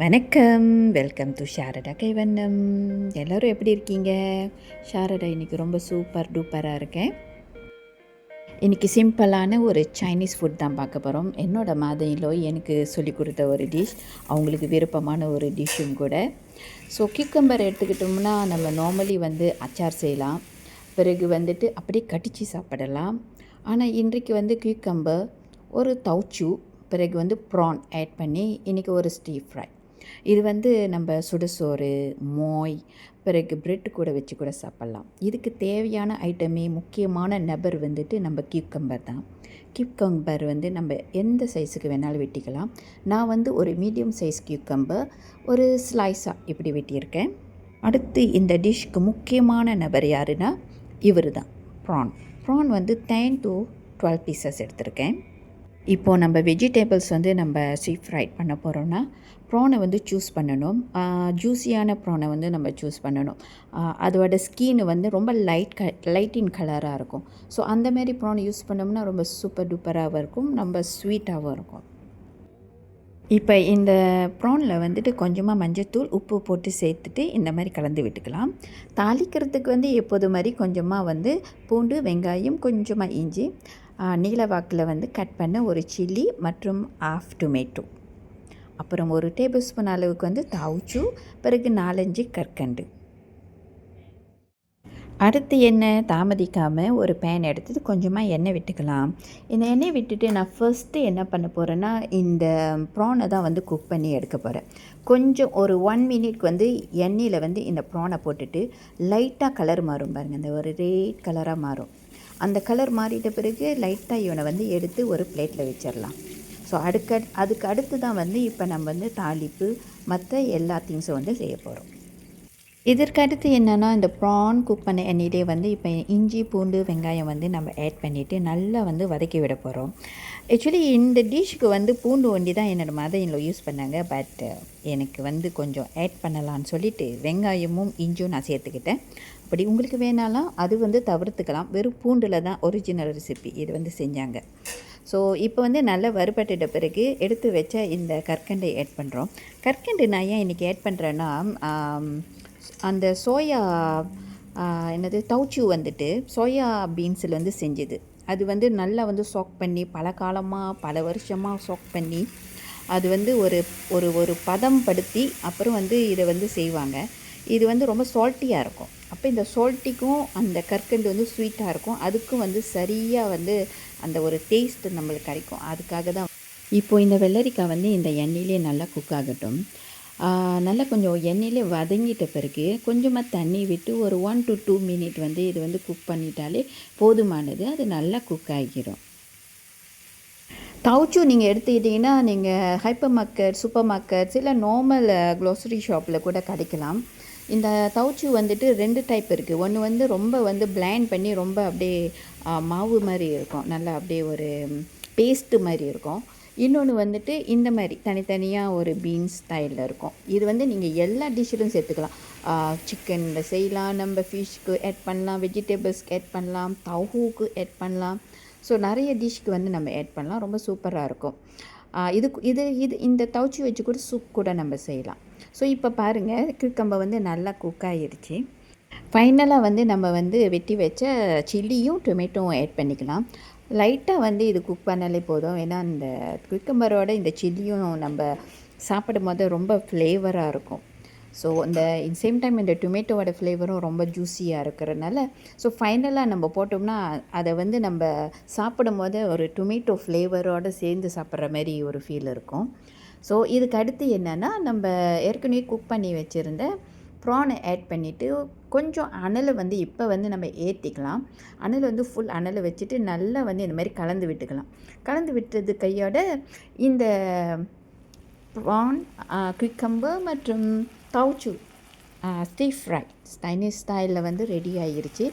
வணக்கம். Welcome to Sharada Kaivannam. எல்லோரும் எப்படி இருக்கீங்க? ஷாரதா இன்றைக்கி ரொம்ப சூப்பர் டூப்பராக இருக்கேன். இன்றைக்கி சிம்பிளான ஒரு சைனீஸ் ஃபுட் தான் பார்க்க போகிறோம். என்னோடய மதரின்லா எனக்கு சொல்லிக் கொடுத்த ஒரு டிஷ், அவங்களுக்கு விருப்பமான ஒரு டிஷ்ஷும் கூட. ஸோ கியூக்கம்பர் எடுத்துக்கிட்டோம்னா நம்ம நார்மலி அச்சார் செய்யலாம். பிறகு அப்படியே கடிச்சு சாப்பிடலாம். ஆனால் இன்றைக்கு கியூக்கம்பர், ஒரு தவுச்சு, பிறகு ப்ரான் ஆட் பண்ணி இன்றைக்கி ஒரு ஸ்டீர் ஃப்ரை. இது நம்ம சுடுசோறு, மோய், பிறகு பிரெட் கூட வச்சு கூட சாப்பிட்லாம். இதுக்கு தேவையான ஐட்டமே முக்கியமான நபர் நம்ம கியூக்கம்பர் தான். கியூக்கம்பர் நம்ம எந்த சைஸுக்கு வேணாலும் வெட்டிக்கலாம். நான் ஒரு மீடியம் சைஸ் கியூக்கம்பர் ஒரு ஸ்லைஸாக இப்படி வெட்டியிருக்கேன். அடுத்து இந்த டிஷ்க்கு முக்கியமான நபர் யாருன்னா இவர் தான், ப்ரான். ப்ரான் 10 to 12 பீசஸ் எடுத்திருக்கேன். இப்போது நம்ம வெஜிடபிள்ஸ் நம்ம ஸ்டீர் ஃப்ரை பண்ண போகிறோன்னா ப்ரானை சூஸ் பண்ணணும். ஜூஸியான ப்ரானை நம்ம சூஸ் பண்ணணும். அதோட ஸ்கின் ரொம்ப லைட் இன் கலராக இருக்கும். ஸோ அந்தமாரி ப்ரான் யூஸ் பண்ணோம்னா ரொம்ப சூப்பர் டூப்பராகவும் இருக்கும், ரொம்ப ஸ்வீட்டாகவும் இருக்கும். இப்போ இந்த ப்ரானில் கொஞ்சமாக மஞ்சத்தூள், உப்பு போட்டு சேர்த்துட்டு இந்த மாதிரி கலந்து விட்டுக்கலாம். தாளிக்கிறதுக்கு எப்போது மாதிரி கொஞ்சமாக பூண்டு, வெங்காயம், கொஞ்சமாக இஞ்சி, நீல வாக்கில் கட் பண்ண ஒரு சில்லி மற்றும் ஆஃப் டொமேட்டோ, அப்புறம் ஒரு டேபிள் ஸ்பூன் அளவுக்கு தாவுச்சு, பிறகு 4-5 கற்கண்டு. அடுத்து எண்ணெய் தாமதிக்காமல் ஒரு பேன் எடுத்துட்டு கொஞ்சமாக எண்ணெய் விட்டுக்கலாம். இந்த எண்ணெய் விட்டுட்டு நான் ஃபர்ஸ்ட்டு என்ன பண்ண போகிறேன்னா, இந்த ப்ரானை தான் குக் பண்ணி எடுக்க போகிறேன். கொஞ்சம் ஒரு 1 மினிட் எண்ணெயில் இந்த ப்ரானை போட்டுட்டு லைட்டாக கலர் மாறும் பாருங்கள், இந்த ஒரு ரெட் கலராக மாறும். அந்த கலர் மாறிட்ட பிறகு லைட்டாக இவனை எடுத்து ஒரு பிளேட்டில் வச்சிடலாம். ஸோ அதுக்கு அடுத்து தான் இப்போ நம்ம தாளிப்பு மற்ற எல்லா திங்ஸும் செய்ய போகிறோம். இதற்கு அடுத்து என்னென்னா, இந்த ப்ரான் குக் பண்ண எண்ணெயிலே இப்போ இஞ்சி, பூண்டு, வெங்காயம் நம்ம ஆட் பண்ணிவிட்டு நல்லா வதக்கி விட போகிறோம். ஆக்சுவலி இந்த டிஷ்ஷுக்கு பூண்டு ஒண்டி தான் என்னோடய மதரின்லா யூஸ் பண்ணாங்க. பட் எனக்கு கொஞ்சம் ஆட் பண்ணலான்னு சொல்லிவிட்டு வெங்காயமும் இஞ்சும் நான் சேர்த்துக்கிட்டேன். அப்படி உங்களுக்கு வேணாலும் அது தவிர்த்துக்கலாம். வெறும் பூண்டில் தான் ஒரிஜினல் ரெசிபி இது செஞ்சாங்க. ஸோ இப்போ நல்லா வறுபட்டுட்ட பிறகு எடுத்து வச்ச இந்த கற்கண்டை ஆட் பண்ணுறோம். கற்கண்டு நான் ஏன் இன்றைக்கி ஆட் பண்ணுறேன்னா, அந்த சோயா தவுச்சு சோயா பீன்ஸில் செஞ்சது. அது நல்லா சாக் பண்ணி பல காலமாக பல வருஷமாக சாக் பண்ணி அது ஒரு ஒரு ஒரு பதம் படுத்தி அப்புறம் இதை செய்வாங்க. இது ரொம்ப சால்ட்டியாக இருக்கும். அப்போ இந்த சால்ட்டிக்கும் அந்த கற்கண்டு ஸ்வீட்டாக இருக்கும். அதுக்கும் சரியாக அந்த ஒரு டேஸ்ட் நம்மளுக்கு கிடைக்கும். அதுக்காக தான் இப்போது இந்த வெள்ளரிக்காய் இந்த எண்ணெயிலே நல்லா குக் ஆகட்டும். நல்லா கொஞ்சம் எண்ணெயிலே வதங்கிட்ட பிறகு கொஞ்சமாக தண்ணி விட்டு ஒரு 1 to 2 மினிட் இது குக் பண்ணிட்டாலே போதுமானது. அது நல்லா குக் ஆகிடும். தவுச்சு நீங்கள் எடுத்துக்கிட்டிங்கன்னா நீங்கள் ஹைப்பர் மார்க்கெட், சூப்பர் மார்க்கெட்ஸ் இல்லை நார்மல் க்ளோசரி ஷாப்பில் கூட கிடைக்கலாம். இந்த தவுச்சு 2 டைப் இருக்குது. ஒன்று ரொம்ப பிளைண்ட் பண்ணி ரொம்ப அப்படியே மாவு மாதிரி இருக்கும், நல்லா அப்படியே ஒரு பேஸ்ட்டு மாதிரி இருக்கும். இன்னொன்று இந்த மாதிரி தனித்தனியாக ஒரு பீன்ஸ் ஸ்டைலில் இருக்கும். இது நீங்கள் எல்லா டிஷ்ஷிலும் சேர்த்துக்கலாம். சிக்கனில் செய்யலாம், நம்ம ஃபிஷ்க்கு ஆட் பண்ணலாம், வெஜிடபிள்ஸ்க்கு ஆட் பண்ணலாம், தவுக்கு ஆட் பண்ணலாம். ஸோ நிறைய டிஷ்க்கு நம்ம ஆட் பண்ணலாம். ரொம்ப சூப்பராக இருக்கும். இந்த தவுச்சி வச்சு கூட சூப் கூட நம்ம செய்யலாம். ஸோ இப்போ பாருங்கள், கியூக்கம்பர் நல்லா குக் ஆகிருச்சு. ஃபைனலாக நம்ம வெட்டி வச்ச சில்லியும் டொமேட்டோவும் ஆட் பண்ணிக்கலாம். லைட்டாக இது குக் பண்ணாலே போதும். ஏன்னா இந்த கியூக்கம்பரோட இந்த சில்லியும் நம்ம சாப்பிடும் போது ரொம்ப ஃப்ளேவராக இருக்கும். ஸோ இந்த சேம் டைம் இந்த டொமேட்டோவோட ஃப்ளேவரும் ரொம்ப ஜூஸியாக இருக்கிறதுனால, ஸோ ஃபைனலாக நம்ம போட்டோம்னா அதை நம்ம சாப்பிடும் போது ஒரு டொமேட்டோ ஃப்ளேவரோடு சேர்ந்து சாப்பிட்ற மாதிரி ஒரு ஃபீல் இருக்கும். ஸோ இதுக்கு அடுத்து என்னென்னா, நம்ம ஏற்கனவே குக் பண்ணி வச்சுருந்த ப்ரானை ஆட் பண்ணிவிட்டு கொஞ்சம் அனலை இப்போ நம்ம ஏற்றிக்கலாம். அனல் ஃபுல் அனலை வச்சுட்டு நல்லா இந்த மாதிரி கலந்து விட்டுக்கலாம். கலந்து விட்டது கையோட இந்த ப்ரான், கியூக்கம்பர் மற்றும் தவுச்சு ஸ்டீர் ஃப்ரை சைனீஸ் ஸ்டைலில் ரெடி ஆகிருச்சு.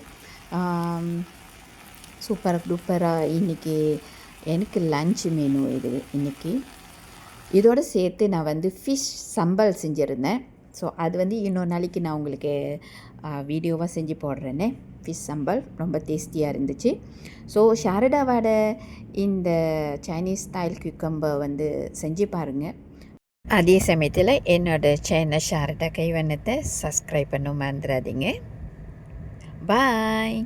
சூப்பர் டூப்பராக இன்றைக்கி எனக்கு லன்ச் மெனு இது இன்றைக்கி. இதோடு சேர்த்து நான் ஃபிஷ் சம்பல் செஞ்சுருந்தேன். ஸோ அது இன்னொரு நாளைக்கு நான் உங்களுக்கு வீடியோவாக செஞ்சு போடுறேன்னே. ஃபிஷ் சம்பல் ரொம்ப டேஸ்டியாக இருந்துச்சு. ஸோ ஷாரதாவோட இந்த சைனீஸ் ஸ்டைல் கியூக்கம்பர் செஞ்சு பாருங்கள். அதே சமயத்தில் என்னோடய சேனல் ஷாரதா கைவண்ணத்தை சப்ஸ்கிரைப் பண்ண மறந்துடாதீங்க. பாய்.